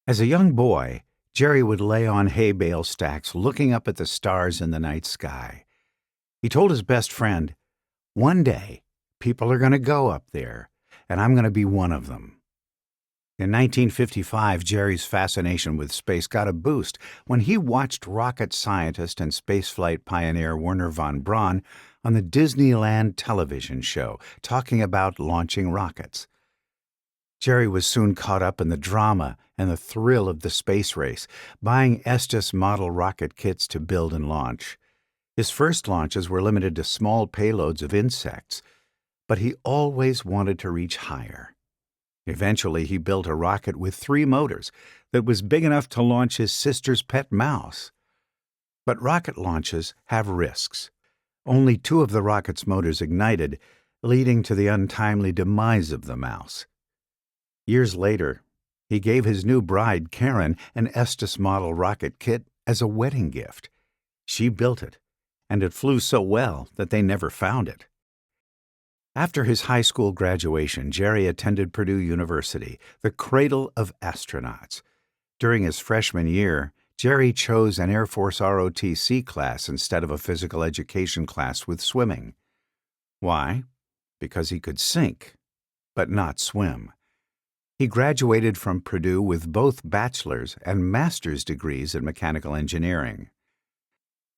As a young boy, Jerry would lay on hay bale stacks looking up at the stars in the night sky. He told his best friend, "One day, people are going to go up there, and I'm going to be one of them." In 1955, Jerry's fascination with space got a boost when he watched rocket scientist and spaceflight pioneer Wernher von Braun on the Disneyland television show talking about launching rockets. Jerry was soon caught up in the drama and the thrill of the space race, buying Estes model rocket kits to build and launch. His first launches were limited to small payloads of insects, but he always wanted to reach higher. Eventually, he built a rocket with 3 motors that was big enough to launch his sister's pet mouse. But rocket launches have risks. Only 2 of the rocket's motors ignited, leading to the untimely demise of the mouse. Years later, he gave his new bride, Karen, an Estes model rocket kit as a wedding gift. She built it, and it flew so well that they never found it. After his high school graduation, Jerry attended Purdue University, the cradle of astronauts. During his freshman year, Jerry chose an Air Force ROTC class instead of a physical education class with swimming. Why? Because he could sink, but not swim. He graduated from Purdue with both bachelor's and master's degrees in mechanical engineering.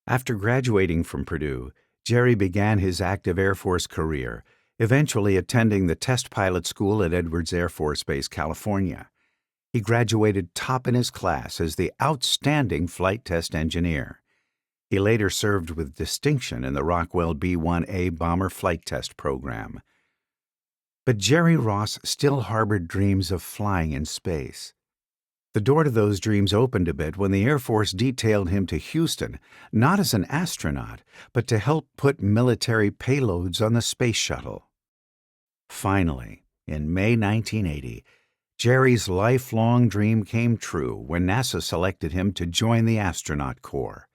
After graduating from Purdue, Jerry began his active Air Force career, eventually attending the test pilot school at Edwards Air Force Base, California. He graduated top in his class as the outstanding flight test engineer. He later served with distinction in the Rockwell B-1A bomber flight test program. But Jerry Ross still harbored dreams of flying in space. The door to those dreams opened a bit when the Air Force detailed him to Houston, not as an astronaut, but to help put military payloads on the space shuttle. Finally, in May 1980, Jerry's lifelong dream came true when NASA selected him to join the astronaut corps.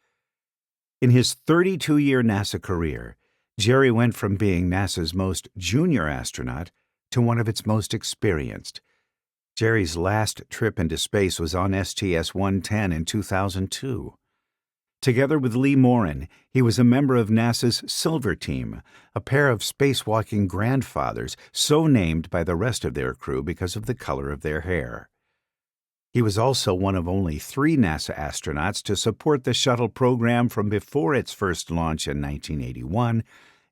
In his 32-year NASA career, Jerry went from being NASA's most junior astronaut to one of its most experienced. Jerry's last trip into space was on STS-110 in 2002. Together with Lee Morin, he was a member of NASA's Silver Team, a pair of spacewalking grandfathers so named by the rest of their crew because of the color of their hair. He was also one of only 3 NASA astronauts to support the shuttle program from before its first launch in 1981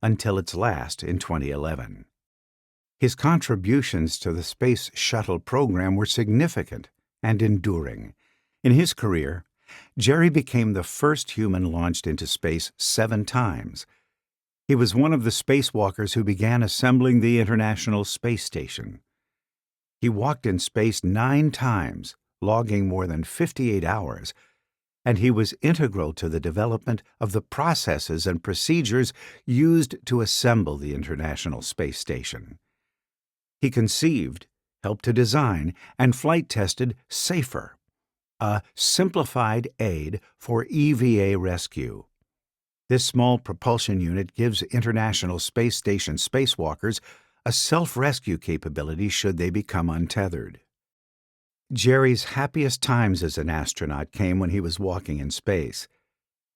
until its last in 2011. His contributions to the Space Shuttle program were significant and enduring. In his career, Jerry became the first human launched into space 7 times. He was one of the spacewalkers who began assembling the International Space Station. He walked in space 9 times, logging more than 58 hours, and he was integral to the development of the processes and procedures used to assemble the International Space Station. He conceived, helped to design, and flight tested SAFER, a simplified aid for EVA rescue. This small propulsion unit gives International Space Station spacewalkers a self-rescue capability should they become untethered. Jerry's happiest times as an astronaut came when he was walking in space,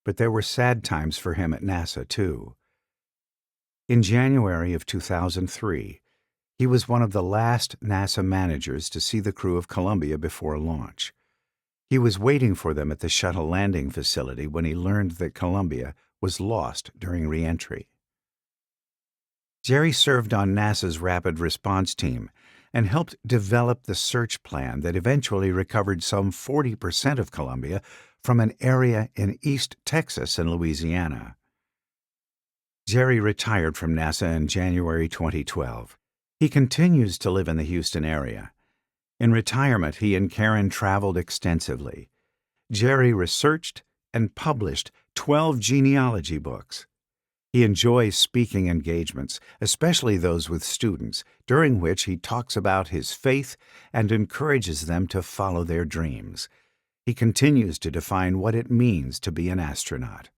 but there were sad times for him at NASA, too. In January of 2003, he was one of the last NASA managers to see the crew of Columbia before launch. He was waiting for them at the shuttle landing facility when he learned that Columbia was lost during re-entry. Jerry served on NASA's Rapid Response Team and helped develop the search plan that eventually recovered some 40% of Columbia from an area in East Texas and Louisiana. Jerry retired from NASA in January 2012. He continues to live in the Houston area. In retirement, he and Karen traveled extensively. Jerry researched and published 12 genealogy books. He enjoys speaking engagements, especially those with students, during which he talks about his faith and encourages them to follow their dreams. He continues to define what it means to be an astronaut.